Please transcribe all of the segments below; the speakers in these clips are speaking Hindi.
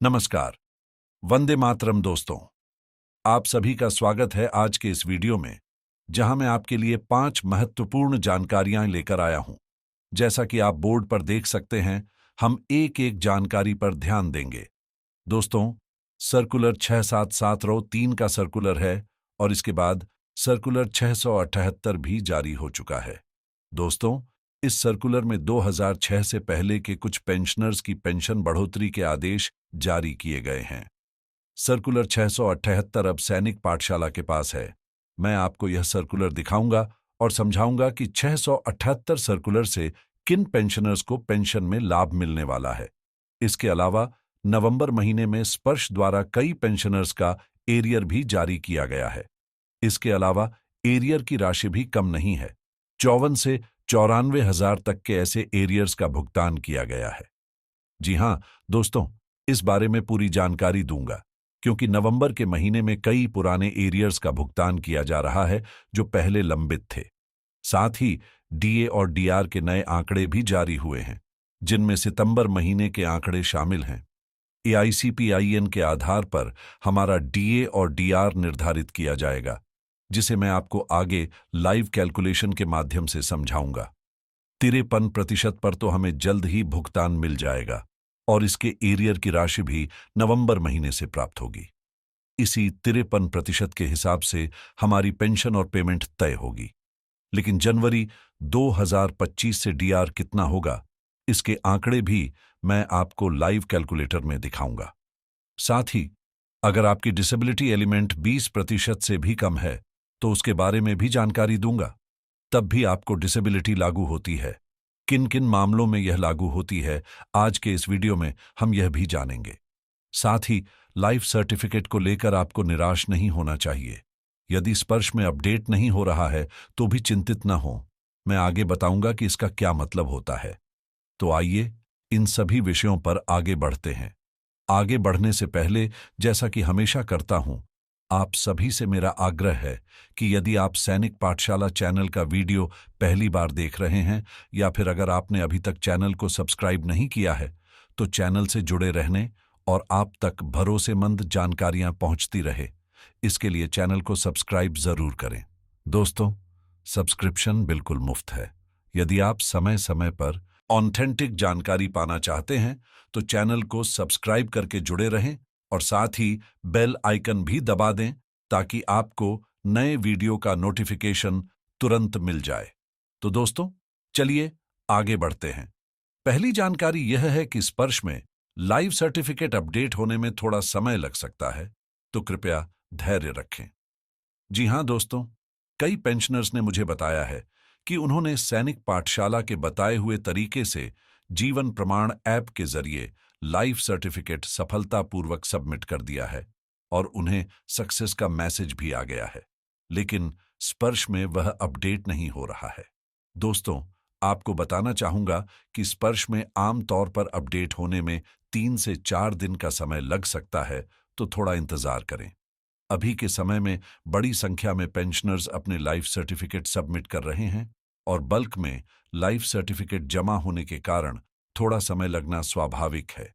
नमस्कार। वंदे मातरम दोस्तों। आप सभी का स्वागत है आज के इस वीडियो में, जहां मैं आपके लिए 5 महत्वपूर्ण जानकारियां लेकर आया हूं। जैसा कि आप बोर्ड पर देख सकते हैं, हम एक एक जानकारी पर ध्यान देंगे। दोस्तों, सर्कुलर 677-3 का सर्कुलर है और इसके बाद सर्कुलर 678 भी जारी हो चुका है। दोस्तों, इस सर्कुलर में 2006 से पहले के कुछ पेंशनर्स की पेंशन बढ़ोतरी के आदेश जारी किए गए हैं। सर्कुलर 678 अब सैनिक पाठशाला के पास है। मैं आपको यह सर्कुलर दिखाऊंगा और समझाऊंगा कि 678 सर्कुलर से किन पेंशनर्स को पेंशन में लाभ मिलने वाला है। इसके अलावा नवंबर महीने में स्पर्श द्वारा कई पेंशनर्स का एरियर भी जारी किया गया है। इसके अलावा एरियर की राशि भी कम नहीं है। 54 से 94,000 तक के ऐसे एरियर्स का भुगतान किया गया है। जी हां दोस्तों, इस बारे में पूरी जानकारी दूंगा, क्योंकि नवंबर के महीने में कई पुराने एरियर्स का भुगतान किया जा रहा है जो पहले लंबित थे। साथ ही डीए और डीआर के नए आंकड़े भी जारी हुए हैं, जिनमें सितंबर महीने के आंकड़े शामिल हैं। एआईसीपीआईएन के आधार पर हमारा डीए और डीआर निर्धारित किया जाएगा, जिसे मैं आपको आगे लाइव कैलकुलेशन के माध्यम से समझाऊंगा। 53% पर तो हमें जल्द ही भुगतान मिल जाएगा और इसके एरियर की राशि भी नवंबर महीने से प्राप्त होगी। इसी 53% के हिसाब से हमारी पेंशन और पेमेंट तय होगी। लेकिन जनवरी 2025 से डीआर कितना होगा, इसके आंकड़े भी मैं आपको लाइव कैलकुलेटर में दिखाऊंगा। साथ ही अगर आपकी डिसेबिलिटी एलिमेंट 20% से भी कम है तो उसके बारे में भी जानकारी दूंगा। तब भी आपको डिसेबिलिटी लागू होती है। किन किन मामलों में यह लागू होती है, आज के इस वीडियो में हम यह भी जानेंगे। साथ ही लाइफ सर्टिफिकेट को लेकर आपको निराश नहीं होना चाहिए। यदि स्पर्श में अपडेट नहीं हो रहा है तो भी चिंतित न हो। मैं आगे बताऊंगा कि इसका क्या मतलब होता है। तो आइए इन सभी विषयों पर आगे बढ़ते हैं। आगे बढ़ने से पहले, जैसा कि हमेशा करता हूं, आप सभी से मेरा आग्रह है कि यदि आप सैनिक पाठशाला चैनल का वीडियो पहली बार देख रहे हैं या फिर अगर आपने अभी तक चैनल को सब्सक्राइब नहीं किया है, तो चैनल से जुड़े रहने और आप तक भरोसेमंद जानकारियां पहुंचती रहे, इसके लिए चैनल को सब्सक्राइब जरूर करें। दोस्तों, सब्सक्रिप्शन बिल्कुल मुफ्त है। यदि आप समय समय पर ऑथेंटिक जानकारी पाना चाहते हैं तो चैनल को सब्सक्राइब करके जुड़े रहें और साथ ही बेल आइकन भी दबा दें, ताकि आपको नए वीडियो का नोटिफिकेशन तुरंत मिल जाए। तो दोस्तों, चलिए आगे बढ़ते हैं। पहली जानकारी यह है कि स्पर्श में लाइव सर्टिफिकेट अपडेट होने में थोड़ा समय लग सकता है, तो कृपया धैर्य रखें। जी हां दोस्तों, कई पेंशनर्स ने मुझे बताया है कि उन्होंने सैनिक पाठशाला के बताए हुए तरीके से जीवन प्रमाण ऐप के जरिए लाइफ सर्टिफिकेट सफलतापूर्वक सबमिट कर दिया है और उन्हें सक्सेस का मैसेज भी आ गया है, लेकिन स्पर्श में वह अपडेट नहीं हो रहा है। दोस्तों, आपको बताना चाहूंगा कि स्पर्श में आमतौर पर अपडेट होने में 3 से 4 दिन का समय लग सकता है, तो थोड़ा इंतजार करें। अभी के समय में बड़ी संख्या में पेंशनर्स अपने लाइफ सर्टिफिकेट सबमिट कर रहे हैं और बल्क में लाइफ सर्टिफिकेट जमा होने के कारण थोड़ा समय लगना स्वाभाविक है।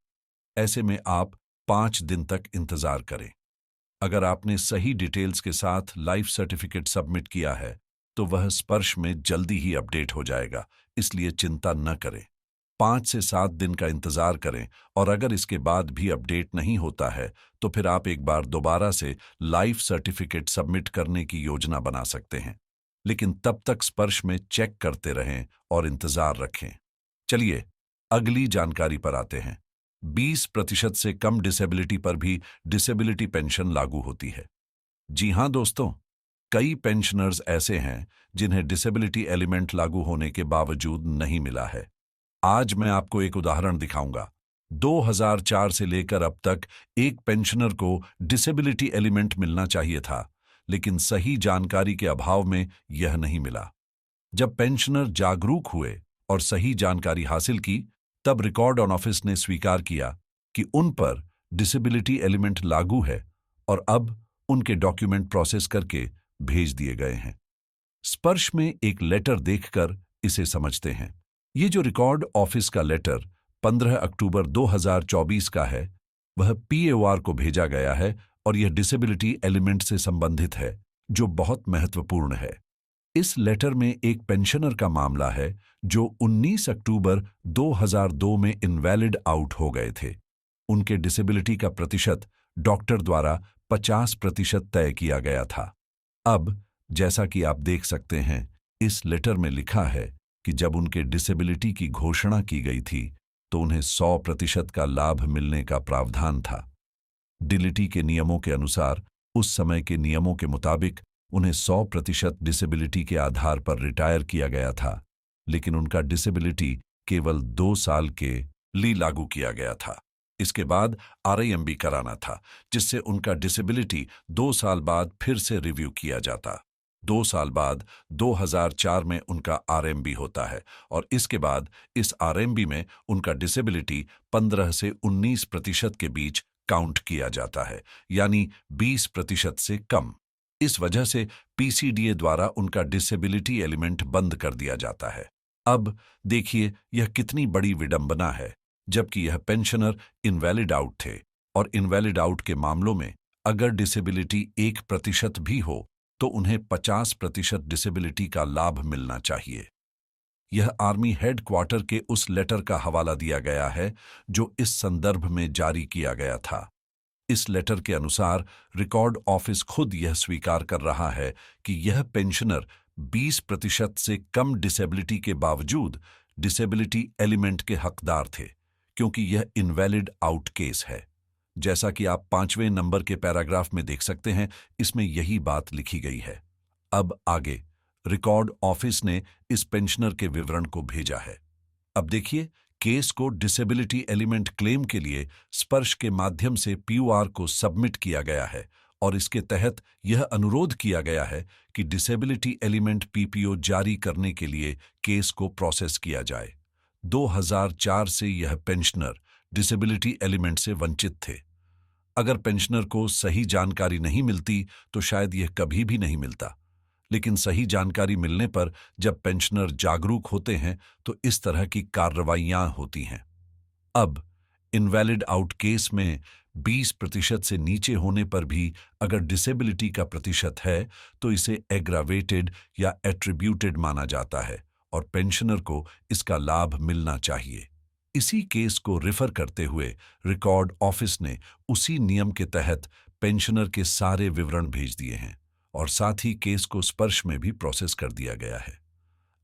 ऐसे में आप 5 दिन तक इंतजार करें। अगर आपने सही डिटेल्स के साथ लाइफ सर्टिफिकेट सबमिट किया है तो वह स्पर्श में जल्दी ही अपडेट हो जाएगा, इसलिए चिंता न करें। 5 से 7 दिन का इंतजार करें और अगर इसके बाद भी अपडेट नहीं होता है तो फिर आप एक बार दोबारा से लाइफ सर्टिफिकेट सबमिट करने की योजना बना सकते हैं। लेकिन तब तक स्पर्श में चेक करते रहें और इंतजार रखें। चलिए अगली जानकारी पर आते हैं। 20% से कम डिसेबिलिटी पर भी डिसेबिलिटी पेंशन लागू होती है। जी हां दोस्तों, कई पेंशनर्स ऐसे हैं जिन्हें डिसेबिलिटी एलिमेंट लागू होने के बावजूद नहीं मिला है। आज मैं आपको एक उदाहरण दिखाऊंगा। 2004 से लेकर अब तक एक पेंशनर को डिसेबिलिटी एलिमेंट मिलना चाहिए था, लेकिन सही जानकारी के अभाव में यह नहीं मिला। जब पेंशनर जागरूक हुए और सही जानकारी हासिल की, तब रिकॉर्ड ऑन ऑफिस ने स्वीकार किया कि उन पर डिसेबिलिटी एलिमेंट लागू है और अब उनके डॉक्यूमेंट प्रोसेस करके भेज दिए गए हैं। स्पर्श में एक लेटर देखकर इसे समझते हैं। ये जो रिकॉर्ड ऑफिस का लेटर 15 अक्टूबर 2024 का है, वह पीएओआर को भेजा गया है और यह डिसेबिलिटी एलिमेंट से संबंधित है, जो बहुत महत्वपूर्ण है। इस लेटर में एक पेंशनर का मामला है जो 19 अक्टूबर 2002 में इनवैलिड आउट हो गए थे। उनके डिसेबिलिटी का प्रतिशत डॉक्टर द्वारा 50% तय किया गया था। अब जैसा कि आप देख सकते हैं, इस लेटर में लिखा है कि जब उनके डिसेबिलिटी की घोषणा की गई थी तो उन्हें 100% का लाभ मिलने का प्रावधान था। डिलिटी के नियमों के अनुसार उस समय के नियमों के मुताबिक उन्हें 100% डिसेबिलिटी के आधार पर रिटायर किया गया था, लेकिन उनका डिसेबिलिटी केवल 2 साल के लिए लागू किया गया था। इसके बाद आरआईएमबी कराना था, जिससे उनका डिसेबिलिटी 2 साल बाद फिर से रिव्यू किया जाता। 2 साल बाद 2004 में उनका आरएमबी होता है और इसके बाद इस आरएमबी में उनका डिसेबिलिटी 15 से 19% के बीच काउंट किया जाता है, यानी 20% से कम। इस वजह से पीसीडीए द्वारा उनका डिसेबिलिटी एलिमेंट बंद कर दिया जाता है। अब देखिए यह कितनी बड़ी विडंबना है, जबकि यह पेंशनर इनवैलिड आउट थे और इनवैलिड आउट के मामलों में अगर डिसेबिलिटी 1% भी हो तो उन्हें 50% डिसेबिलिटी का लाभ मिलना चाहिए। यह आर्मी हेडक्वार्टर के उस लेटर का हवाला दिया गया है जो इस संदर्भ में जारी किया गया था। इस लेटर के अनुसार रिकॉर्ड ऑफिस खुद यह स्वीकार कर रहा है कि यह पेंशनर 20% से कम डिसेबिलिटी के बावजूद डिसेबिलिटी एलिमेंट के हकदार थे, क्योंकि यह इनवैलिड आउट केस है। जैसा कि आप 5वें नंबर के पैराग्राफ में देख सकते हैं, इसमें यही बात लिखी गई है। अब आगे रिकॉर्ड ऑफिस ने इस पेंशनर के विवरण को भेजा है। अब देखिए, केस को डिसेबिलिटी एलिमेंट क्लेम के लिए स्पर्श के माध्यम से पीओआर को सबमिट किया गया है और इसके तहत यह अनुरोध किया गया है कि डिसेबिलिटी एलिमेंट पीपीओ जारी करने के लिए केस को प्रोसेस किया जाए। 2004 से यह पेंशनर डिसेबिलिटी एलिमेंट से वंचित थे। अगर पेंशनर को सही जानकारी नहीं मिलती तो शायद यह कभी भी नहीं मिलता, लेकिन सही जानकारी मिलने पर जब पेंशनर जागरूक होते हैं तो इस तरह की कार्रवाइयां होती हैं। अब इनवैलिड आउट केस में 20% से नीचे होने पर भी अगर डिसेबिलिटी का प्रतिशत है तो इसे एग्रावेटेड या एट्रीब्यूटेड माना जाता है और पेंशनर को इसका लाभ मिलना चाहिए। इसी केस को रेफर करते हुए रिकॉर्ड ऑफिस ने उसी नियम के तहत पेंशनर के सारे विवरण भेज दिए हैं और साथ ही केस को स्पर्श में भी प्रोसेस कर दिया गया है।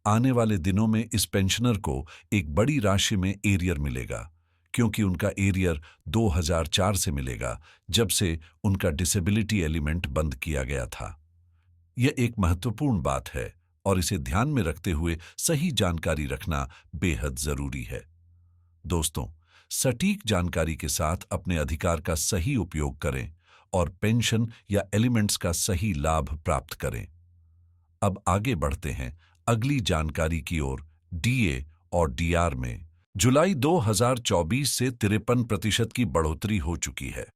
आने वाले दिनों में इस पेंशनर को एक बड़ी राशि में एरियर मिलेगा, क्योंकि उनका एरियर 2004 से मिलेगा, जब से उनका डिसेबिलिटी एलिमेंट बंद किया गया था। यह एक महत्वपूर्ण बात है और इसे ध्यान में रखते हुए सही जानकारी रखना बेहद जरूरी है। दोस्तों, सटीक जानकारी के साथ अपने अधिकार का सही उपयोग करें और पेंशन या एलिमेंट्स का सही लाभ प्राप्त करें। अब आगे बढ़ते हैं अगली जानकारी की ओर। डीए और डीआर में जुलाई 2024 से 53% की बढ़ोतरी हो चुकी है।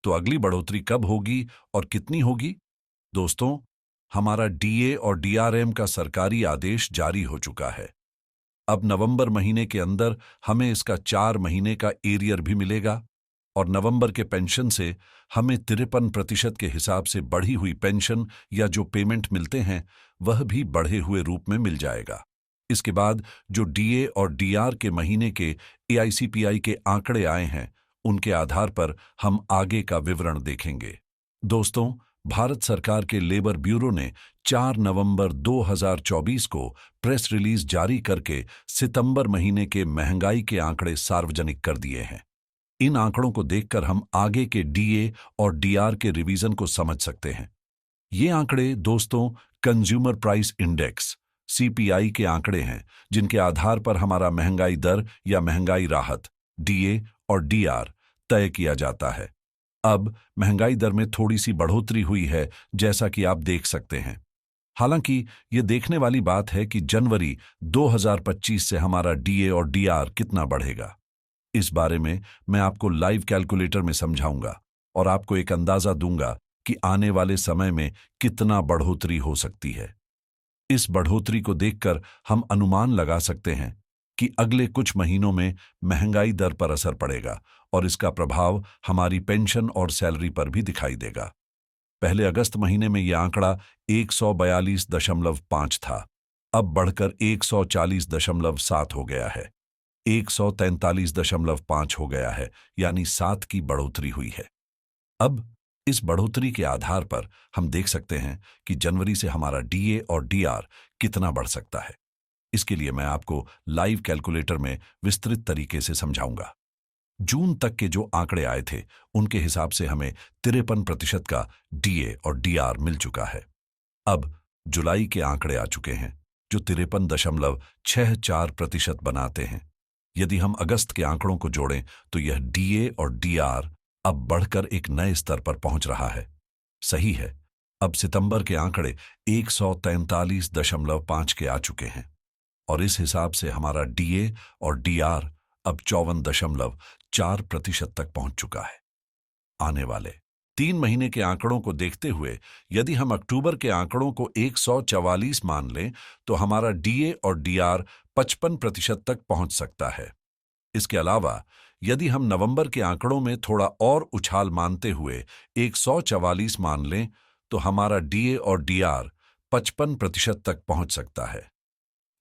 तो अगली बढ़ोतरी कब होगी और कितनी होगी? दोस्तों, हमारा डीए और डीआरएम का सरकारी आदेश जारी हो चुका है। अब नवंबर महीने के अंदर हमें इसका 4 महीने का एरियर भी मिलेगा और नवंबर के पेंशन से हमें 53% के हिसाब से बढ़ी हुई पेंशन या जो पेमेंट मिलते हैं वह भी बढ़े हुए रूप में मिल जाएगा। इसके बाद जो डीए और डीआर के महीने के एआईसीपीआई के आंकड़े आए हैं, उनके आधार पर हम आगे का विवरण देखेंगे। दोस्तों, भारत सरकार के लेबर ब्यूरो ने 4 नवंबर 2024 को प्रेस रिलीज जारी करके सितंबर महीने के महंगाई के आंकड़े सार्वजनिक कर दिए हैं। इन आंकड़ों को देखकर हम आगे के डीए और डीआर के रिवीजन को समझ सकते हैं। ये आंकड़े दोस्तों कंज्यूमर प्राइस इंडेक्स सीपीआई के आंकड़े हैं, जिनके आधार पर हमारा महंगाई दर या महंगाई राहत डीए और डीआर तय किया जाता है। अब महंगाई दर में थोड़ी सी बढ़ोतरी हुई है, जैसा कि आप देख सकते हैं। हालांकि ये देखने वाली बात है कि जनवरी 2025 से हमारा डीए और डीआर कितना बढ़ेगा। इस बारे में मैं आपको लाइव कैलकुलेटर में समझाऊंगा और आपको एक अंदाजा दूंगा कि आने वाले समय में कितना बढ़ोतरी हो सकती है। इस बढ़ोतरी को देखकर हम अनुमान लगा सकते हैं कि अगले कुछ महीनों में महंगाई दर पर असर पड़ेगा और इसका प्रभाव हमारी पेंशन और सैलरी पर भी दिखाई देगा। पहले अगस्त महीने में यह आंकड़ा 142.5 था, अब बढ़कर 140.7 हो गया है, 143.5 हो गया है, यानी 7 की बढ़ोतरी हुई है। अब इस बढ़ोतरी के आधार पर हम देख सकते हैं कि जनवरी से हमारा डीए और डीआर कितना बढ़ सकता है। इसके लिए मैं आपको लाइव कैलकुलेटर में विस्तृत तरीके से समझाऊंगा। जून तक के जो आंकड़े आए थे उनके हिसाब से हमें 53% का डीए और डीआर मिल चुका है। अब जुलाई के आंकड़े आ चुके हैं जो 53.64% बनाते हैं। यदि हम अगस्त के आंकड़ों को जोड़ें तो यह डीए और डीआर अब बढ़कर एक नए स्तर पर पहुंच रहा है। सही है, अब सितंबर के आंकड़े 143.5 के आ चुके हैं और इस हिसाब से हमारा डीए और डीआर अब 54.4% तक पहुंच चुका है। आने वाले 3 महीने के आंकड़ों को देखते हुए यदि हम अक्टूबर के आंकड़ों को 144 मान लें तो हमारा डीए और डीआर 55% तक पहुंच सकता है। इसके अलावा यदि हम नवंबर के आंकड़ों में थोड़ा और उछाल मानते हुए 144 मान लें तो हमारा डीए और डीआर 55% तक पहुंच सकता है।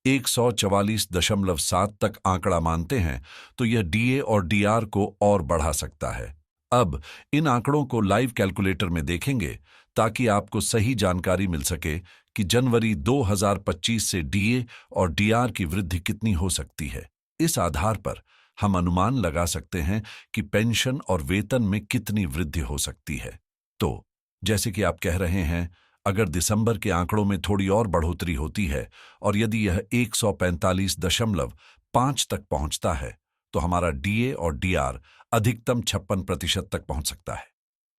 144.7 तक आंकड़ा मानते हैं तो यह डीए और डीआर को और बढ़ा सकता है। अब इन आंकड़ों को लाइव कैलकुलेटर में देखेंगे ताकि आपको सही जानकारी मिल सके कि जनवरी 2025 से डीए और डीआर की वृद्धि कितनी हो सकती है। इस आधार पर हम अनुमान लगा सकते हैं कि पेंशन और वेतन में कितनी वृद्धि हो सकती है। तो जैसे कि आप कह रहे हैं, अगर दिसंबर के आंकड़ों में थोड़ी और बढ़ोतरी होती है और यदि यह 145.5 तक पहुंचता है तो हमारा डीए और डीआर अधिकतम 56% तक पहुंच सकता है।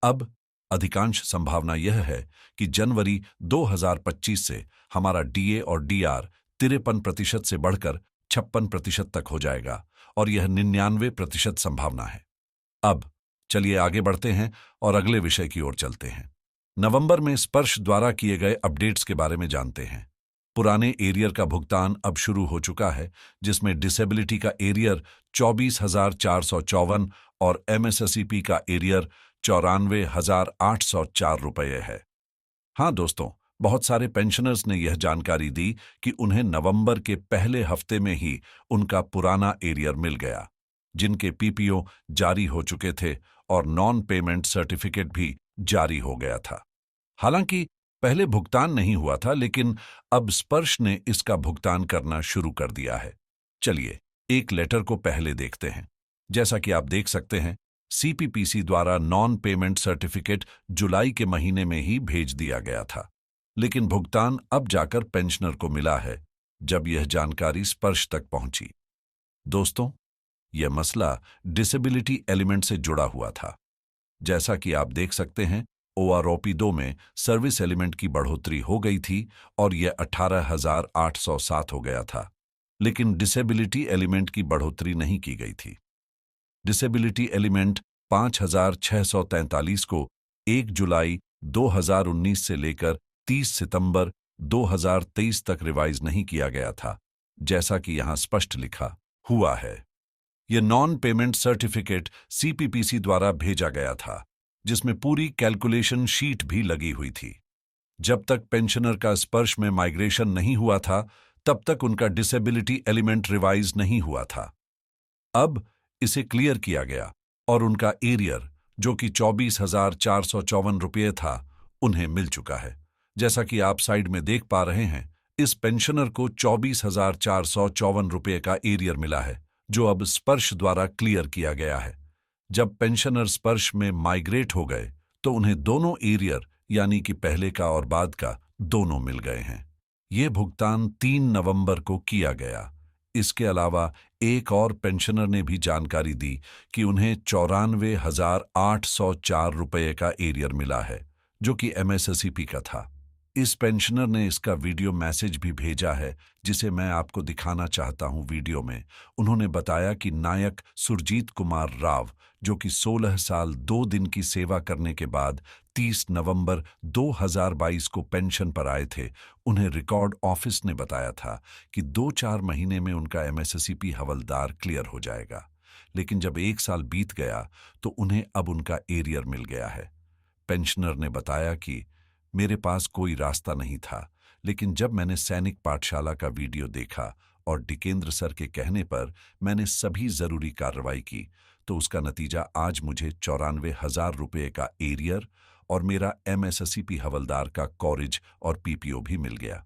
अब अधिकांश संभावना यह है कि जनवरी 2025 से हमारा डीए और डीआर 53% से बढ़कर 56% तक हो जाएगा और यह 99% संभावना है। अब चलिए आगे बढ़ते हैं और अगले विषय की ओर चलते हैं। नवंबर में स्पर्श द्वारा किए गए अपडेट्स के बारे में जानते हैं। पुराने एरियर का भुगतान अब शुरू हो चुका है, जिसमें डिसेबिलिटी का एरियर 24,454 और एमएसएसईपी का एरियर 94,804 रुपये है। हाँ दोस्तों, बहुत सारे पेंशनर्स ने यह जानकारी दी कि उन्हें नवंबर के पहले हफ्ते में ही उनका पुराना एरियर मिल गया, जिनके पीपीओ जारी हो चुके थे और नॉन पेमेंट सर्टिफिकेट भी जारी हो गया था। हालांकि पहले भुगतान नहीं हुआ था, लेकिन अब स्पर्श ने इसका भुगतान करना शुरू कर दिया है। चलिए एक लेटर को पहले देखते हैं। जैसा कि आप देख सकते हैं, सीपीपीसी द्वारा नॉन पेमेंट सर्टिफिकेट जुलाई के महीने में ही भेज दिया गया था, लेकिन भुगतान अब जाकर पेंशनर को मिला है जब यह जानकारी स्पर्श तक पहुंची। दोस्तों, यह मसला डिसेबिलिटी एलिमेंट से जुड़ा हुआ था। जैसा कि आप देख सकते हैं, ओआरओपी 2 में सर्विस एलिमेंट की बढ़ोतरी हो गई थी और यह 18,807 हो गया था, लेकिन डिसेबिलिटी एलिमेंट की बढ़ोतरी नहीं की गई थी। डिसेबिलिटी एलिमेंट 5,643 को 1 जुलाई 2019 से लेकर 30 सितंबर 2023 तक रिवाइज नहीं किया गया था, जैसा कि यहां स्पष्ट लिखा हुआ है। यह नॉन पेमेंट सर्टिफिकेट सीपीपीसी द्वारा भेजा गया था, जिसमें पूरी कैलकुलेशन शीट भी लगी हुई थी। जब तक पेंशनर का स्पर्श में माइग्रेशन नहीं हुआ था, तब तक उनका डिसेबिलिटी एलिमेंट रिवाइज नहीं हुआ था। अब इसे क्लियर किया गया और उनका एरियर, जो कि 24,454 रुपये था, उन्हें मिल चुका है। जैसा कि आप साइड में देख पा रहे हैं, इस पेंशनर को 24,454 रुपये का एरियर मिला है, जो अब स्पर्श द्वारा क्लियर किया गया है। जब पेंशनर स्पर्श में माइग्रेट हो गए तो उन्हें दोनों एरियर, यानी कि पहले का और बाद का, दोनों मिल गए हैं। ये भुगतान 3 नवंबर को किया गया। इसके अलावा एक और पेंशनर ने भी जानकारी दी कि उन्हें 94,804 रुपये का एरियर मिला है, जो कि एमएसएसईपी का था। इस पेंशनर ने इसका वीडियो मैसेज भी भेजा है, जिसे मैं आपको दिखाना चाहता हूं। वीडियो में उन्होंने बताया कि नायक सुरजीत कुमार राव जो कि 16 साल 2 दिन की सेवा करने के बाद 30 नवंबर 2022 को पेंशन पर आए थे, उन्हें रिकॉर्ड ऑफिस ने बताया था कि 2-4 महीने में उनका एमएससीपी हवलदार क्लियर हो जाएगा। लेकिन जब 1 साल बीत गया तो उन्हें अब उनका एरियर मिल गया है। पेंशनर ने बताया कि मेरे पास कोई रास्ता नहीं था, लेकिन जब मैंने सैनिक पाठशाला का वीडियो देखा और डिकेंद्र सर के कहने पर मैंने सभी जरूरी कार्रवाई की, तो उसका नतीजा आज मुझे 94,000 रुपये का एरियर और मेरा एमएससीपी हवलदार का कॉरेज और पीपीओ भी मिल गया।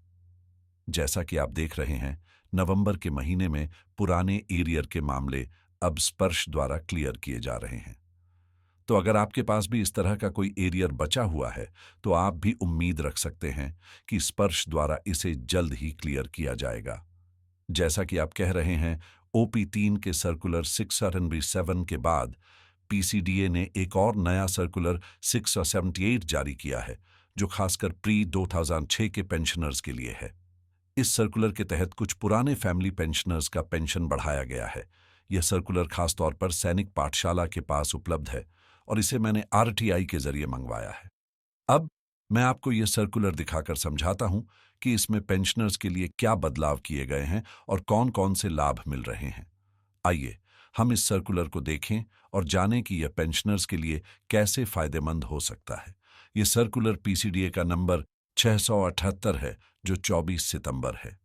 जैसा कि आप देख रहे हैं, नवंबर के महीने में पुराने एरियर के मामले अब स्पर्श द्वारा क्लियर किए जा रहे हैं। तो अगर आपके पास भी इस तरह का कोई एरियर बचा हुआ है, तो आप भी उम्मीद रख सकते हैं कि स्पर्श द्वारा इसे जल्द ही क्लियर किया जाएगा। जैसा कि आप कह रहे हैं, OP3 के सर्कुलर 677 के बाद पीसीडीए ने एक और नया सर्कुलर 678 जारी किया है, जो खासकर प्री 2006 के पेंशनर्स के लिए है। इस सर्कुलर के तहत कुछ पुराने फैमिली पेंशनर्स का पेंशन बढ़ाया गया है। यह सर्कुलर खासतौर पर सैनिक पाठशाला के पास उपलब्ध है और इसे मैंने आरटीआई के जरिए मंगवाया है। अब मैं आपको यह सर्कुलर दिखाकर समझाता हूं कि इसमें पेंशनर्स के लिए क्या बदलाव किए गए हैं और कौन कौन से लाभ मिल रहे हैं। आइए हम इस सर्कुलर को देखें और जानें कि यह पेंशनर्स के लिए कैसे फायदेमंद हो सकता है। यह सर्कुलर पीसीडीए का नंबर 678 है, जो 24 सितंबर है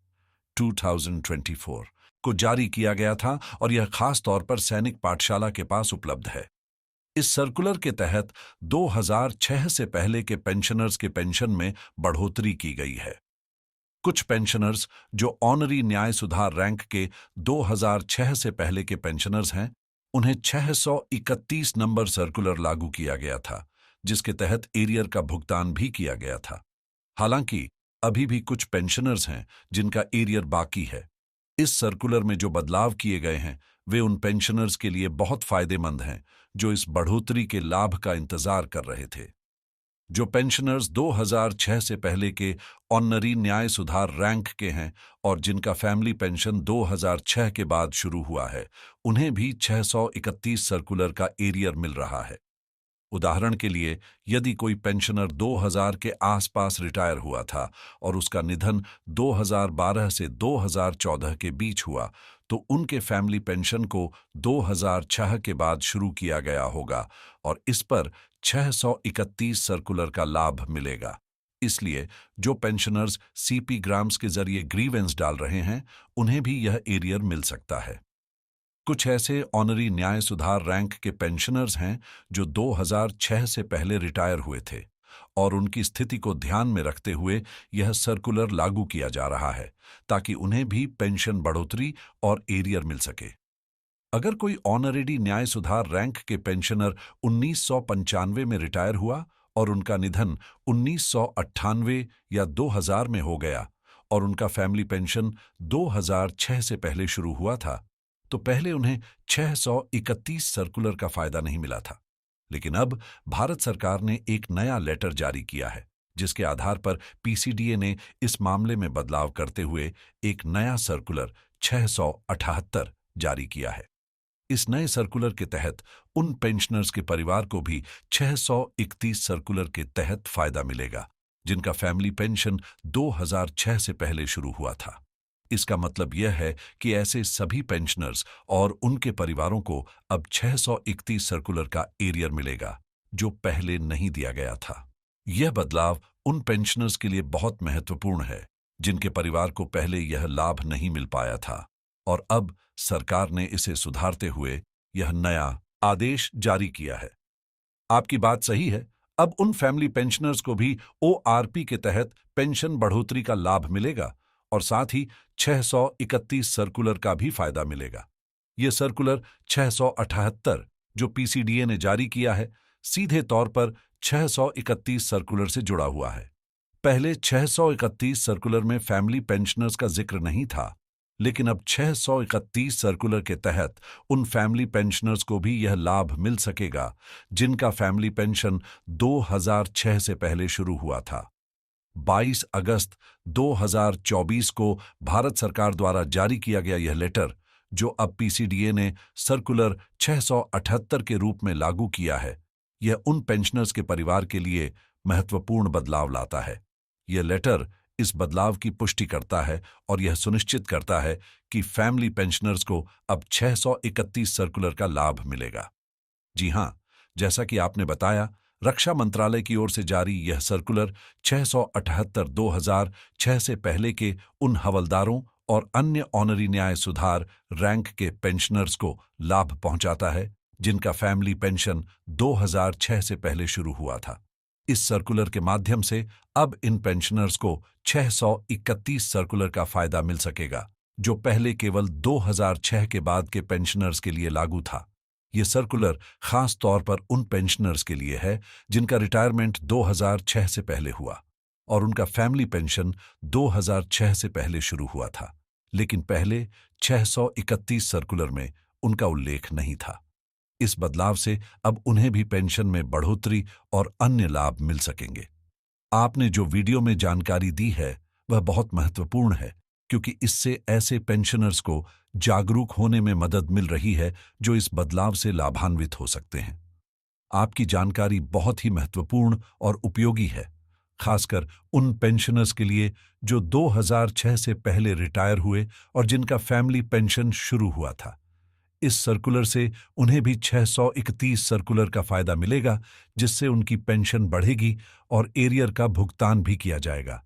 2024 को जारी किया गया था और यह खास तौर पर सैनिक पाठशाला के पास उपलब्ध है। इस सर्कुलर के तहत 2006 से पहले के पेंशनर्स के पेंशन में बढ़ोतरी की गई है। कुछ पेंशनर्स जो ऑनरी न्याय सुधार रैंक के 2006 से पहले के पेंशनर्स हैं, उन्हें 631 नंबर सर्कुलर लागू किया गया था, जिसके तहत एरियर का भुगतान भी किया गया था। हालांकि अभी भी कुछ पेंशनर्स हैं जिनका एरियर बाकी है। इस सर्कुलर में जो बदलाव किए गए हैं, वे उन पेंशनर्स के लिए बहुत फायदेमंद हैं जो इस बढ़ोतरी के लाभ का इंतजार कर रहे थे। जो पेंशनर्स 2006 से पहले के ऑनरी न्याय सुधार रैंक के हैं और जिनका फैमिली पेंशन 2006 के बाद शुरू हुआ है, उन्हें भी 631 सर्कुलर का एरियर मिल रहा है। उदाहरण के लिए, यदि कोई पेंशनर 2000 के आसपास रिटायर हुआ था और उसका निधन 2012 से 2014 के बीच हुआ, तो उनके फैमिली पेंशन को 2006 के बाद शुरू किया गया होगा और इस पर 631 सर्कुलर का लाभ मिलेगा। इसलिए जो पेंशनर्स सीपी ग्राम्स के जरिए ग्रीवेंस डाल रहे हैं, उन्हें भी यह एरियर मिल सकता है। कुछ ऐसे ऑनरी न्याय सुधार रैंक के पेंशनर्स हैं जो 2006 से पहले रिटायर हुए थे और उनकी स्थिति को ध्यान में रखते हुए यह सर्कुलर लागू किया जा रहा है, ताकि उन्हें भी पेंशन बढ़ोतरी और एरियर मिल सके। अगर कोई ऑनरेडी न्याय सुधार रैंक के पेंशनर 1995 में रिटायर हुआ और उनका निधन 1998 या 2000 में हो गया और उनका फैमिली पेंशन 2006 से पहले शुरू हुआ था, तो पहले उन्हें 631 सर्कुलर का फायदा नहीं मिला था। लेकिन अब भारत सरकार ने एक नया लेटर जारी किया है, जिसके आधार पर पीसीडीए ने इस मामले में बदलाव करते हुए एक नया सर्कुलर 678 जारी किया है। इस नए सर्कुलर के तहत उन पेंशनर्स के परिवार को भी 631 सर्कुलर के तहत फायदा मिलेगा जिनका फैमिली पेंशन 2006 से पहले शुरू हुआ था। इसका मतलब यह है कि ऐसे सभी पेंशनर्स और उनके परिवारों को अब 631 सर्कुलर का एरियर मिलेगा, जो पहले नहीं दिया गया था। यह बदलाव उन पेंशनर्स के लिए बहुत महत्वपूर्ण है जिनके परिवार को पहले यह लाभ नहीं मिल पाया था और अब सरकार ने इसे सुधारते हुए यह नया आदेश जारी किया है। आपकी बात सही है, अब उन फैमिली पेंशनर्स को भी ओआरपी के तहत पेंशन बढ़ोतरी का लाभ मिलेगा और साथ ही 631 सर्कुलर का भी फायदा मिलेगा। यह सर्कुलर 678 जो पीसीडीए ने जारी किया है, सीधे तौर पर 631 सर्कुलर से जुड़ा हुआ है। पहले 631 सर्कुलर में फैमिली पेंशनर्स का जिक्र नहीं था, लेकिन अब 631 सर्कुलर के तहत उन फैमिली पेंशनर्स को भी यह लाभ मिल सकेगा जिनका फैमिली पेंशन 2006 से पहले शुरू हुआ था। 22 अगस्त 2024 को भारत सरकार द्वारा जारी किया गया यह लेटर, जो अब पीसीडीए ने सर्कुलर 678 के रूप में लागू किया है, यह उन पेंशनर्स के परिवार के लिए महत्वपूर्ण बदलाव लाता है। यह लेटर इस बदलाव की पुष्टि करता है और यह सुनिश्चित करता है कि फैमिली पेंशनर्स को अब 631 सर्कुलर का लाभ मिलेगा। जी हां, जैसा कि आपने बताया, रक्षा मंत्रालय की ओर से जारी यह सर्कुलर 678/2006 से पहले के उन हवलदारों और अन्य ऑनरी न्याय सुधार रैंक के पेंशनर्स को लाभ पहुंचाता है जिनका फैमिली पेंशन 2006 से पहले शुरू हुआ था। इस सर्कुलर के माध्यम से अब इन पेंशनर्स को 631 सर्कुलर का फायदा मिल सकेगा, जो पहले केवल 2006 के बाद के पेंशनर्स के लिए लागू था। ये सर्कुलर खास तौर पर उन पेंशनर्स के लिए है जिनका रिटायरमेंट 2006 से पहले हुआ और उनका फैमिली पेंशन 2006 से पहले शुरू हुआ था, लेकिन पहले 631 सर्कुलर में उनका उल्लेख नहीं था। इस बदलाव से अब उन्हें भी पेंशन में बढ़ोतरी और अन्य लाभ मिल सकेंगे। आपने जो वीडियो में जानकारी दी है वह बहुत महत्वपूर्ण है, क्योंकि इससे ऐसे पेंशनर्स को जागरूक होने में मदद मिल रही है जो इस बदलाव से लाभान्वित हो सकते हैं। आपकी जानकारी बहुत ही महत्वपूर्ण और उपयोगी है, खासकर उन पेंशनर्स के लिए जो 2006 से पहले रिटायर हुए और जिनका फैमिली पेंशन शुरू हुआ था। इस सर्कुलर से उन्हें भी 631 सर्कुलर का फायदा मिलेगा, जिससे उनकी पेंशन बढ़ेगी और एरियर का भुगतान भी किया जाएगा।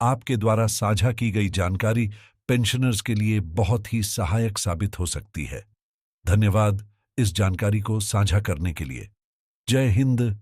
आपके द्वारा साझा की गई जानकारी पेंशनर्स के लिए बहुत ही सहायक साबित हो सकती है। धन्यवाद इस जानकारी को साझा करने के लिए। जय हिंद।